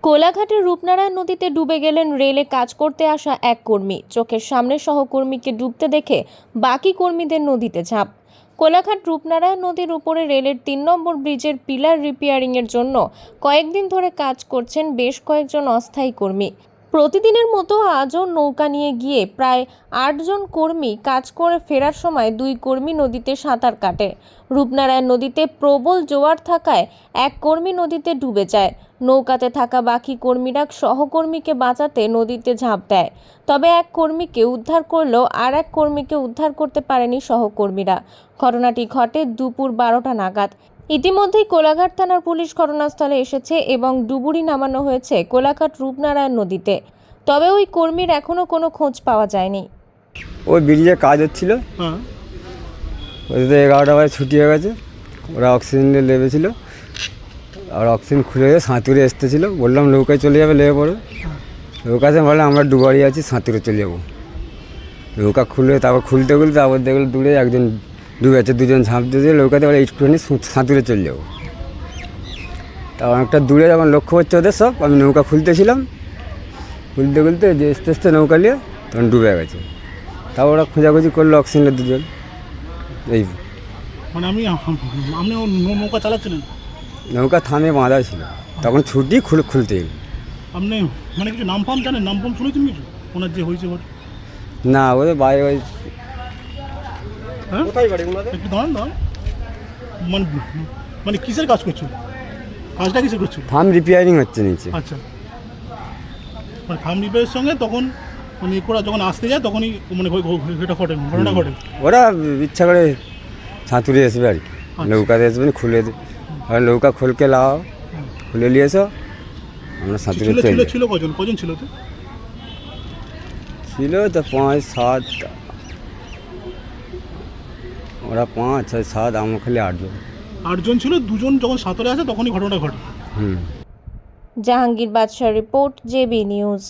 কোলাঘাটের রূপনারায়ণ নদীতে ডুবে গেলেন রেলে কাজ করতে আসা এক কর্মী। চোখের সামনে সহকর্মীকে ডুবতে দেখে বাকি কর্মীদের নদীতে ঝাঁপ। কোলাঘাট রূপনারায়ণ নদীর উপরে রেলের ৩ নম্বর ব্রিজের পিলার রিপেয়ারিংয়ের জন্য কয়েকদিন ধরে কাজ করছেন বেশ কয়েকজন অস্থায়ী কর্মী। প্রতিদিনের মতো আজও নৌকা নিয়ে গিয়ে প্রায় ৮ জন কর্মী কাজ করে ফেরার সময় ২ কর্মী নদীতে সাঁতার কাটে। রূপনারায়ণ নদীতে প্রবল জোয়ার থাকায় এক কর্মী নদীতে ডুবে যায়। নৌকাতে থাকা বাকি কর্মীরা সহকর্মীকে বাঁচাতে নদীতে ঝাঁপ দেয়, তবে এক কর্মীকে উদ্ধার করলেও আর এক কর্মীকে উদ্ধার করতে পারেনি সহকর্মীরা। ঘটনাটি ঘটে দুপুর ১২টা নাগাদ। ইতিমধ্যেই কোলাঘাট থানার পুলিশ ঘটনাস্থলে এসেছে এবং ডুবুরি নামানো হয়েছে কোলাঘাট রূপনারায়ণ নদীতে, তবে ওই কর্মীর এখনো কোনো খোঁজ পাওয়া যায়নি। ওই ব্রিজে কাজ হচ্ছিল, ওদের 11টা বাজে ছুটি হয়ে গেছে। ওরা অক্সিজেন লেবেছিল, আর অক্সিজেন খুলে সাঁতুরে এসতেছিল। বললাম নৌকায় চলে যাবে, লেবে পড়ে। নৌকাতে বললাম আমরা ডুবারি আছি, সাঁতুরে চলে যাবো। নৌকা খুলে তারপর খুলতে তারপর দেখলো দূরে একজন ডুবে আছে, দুজন ঝাঁপ দিয়ে নৌকাতে বলে একটুখানি সাঁতুরে চলে যাবো। তারপর অনেকটা দূরে যখন লক্ষ্য হচ্ছে ওদের সব, আমি নৌকা খুলতেছিলাম, খুলতে যে আস্তে নৌকা নিয়ে তখন ডুবে গেছে। তারপর ওরা খোঁজাখুঁজি করলো অক্সিজেনের দুজন। এই মানে আপনি নৌকা চালাচ্ছিলেন? নৌকা থামে বাঁধা ছিল, তখন ছুটি খুলতে গেল। আপনি মানে কিছু নাম ফাম জানেন? নাম ফাম শুনেছেন কিছু ওনার যে হয়েছে? না, ওদের বাইরে ওই কোথায় বাড়ি ওনাদের? একটু দাঁড়ান। মানে মানে কিসের কাজ করছো? কাজটা কিসের করছো? থাম রিপেয়ারিং হচ্ছে নিচে। আচ্ছা, মানে থাম রিপেয়ারের সঙ্গে তখন মানে ওরা যখন আসতে যায় তখনই মানে ঘটনা ঘটে। ওরা ইচ্ছা করে সাঁতুরে আসবে আর কি, নৌকাতে আসবে খুলে আর নৌকা খুলকে লাও, খুলে নিয়ে এসো, আমরা সাঁতুরে ছিল। কজন ছিল? তো ছিল তো 5, 7, ওরা 5, 6, 7, আমরা খালি 8 জন। 8 জন ছিল, 2 জন যখন সাঁতরে আসে তখনই ঘটনাটা ঘটে। জাহাঙ্গীর বাদশাহ report, JB news.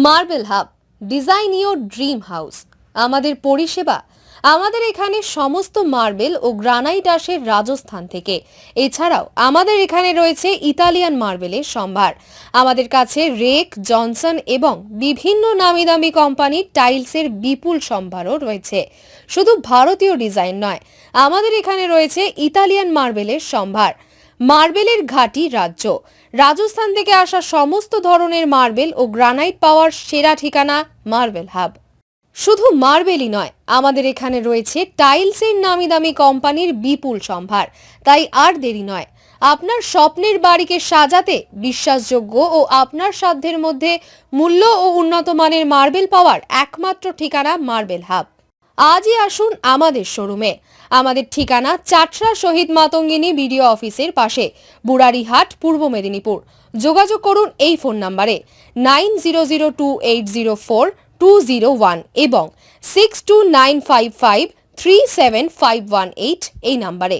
Marble hub, design your dream house. আমাদের পরিষেবা, আমাদের এখানে সমস্ত মার্বেল ও গ্রানাইট আসে রাজস্থান থেকে। এছাড়াও আমাদের এখানে রয়েছে ইতালিয়ান মার্বেলের সম্ভার। আমাদের কাছে রেক, জনসন এবং বিভিন্ন নামি দামি কোম্পানির টাইলসের বিপুল সম্ভারও রয়েছে। শুধু ভারতীয় ডিজাইন নয়, আমাদের এখানে রয়েছে ইতালিয়ান মার্বেলের সম্ভার। মার্বেলের ঘাঁটি রাজ্য, রাজস্থান থেকে আসা সমস্ত ধরনের মার্বেল ও গ্রানাইট পাওয়ার সেরা ঠিকানা মার্বেল হাব। শুধু মার্বেলই নয়, আমাদের এখানে রয়েছে টাইলসের নামি দামি কোম্পানির বিপুল সম্ভার। তাই আর দেরি নয়, আপনার স্বপ্নের বাড়িকে সাজাতে বিশ্বাসযোগ্য ও আপনার সাধ্যের মধ্যে মূল্য ও উন্নত মানের মার্বেল পাওয়ার একমাত্র ঠিকানা মার্বেল হাব। আজই আসুন আমাদের শোরুমে। আমাদের ঠিকানা চাটরা শহীদ মাতঙ্গিনী বিডিও অফিসের পাশে, বুড়ারিহাট, পূর্ব মেদিনীপুর। যোগাযোগ করুন এই ফোন নম্বরে 9002804201 এবং 6295537518 এই নম্বরে।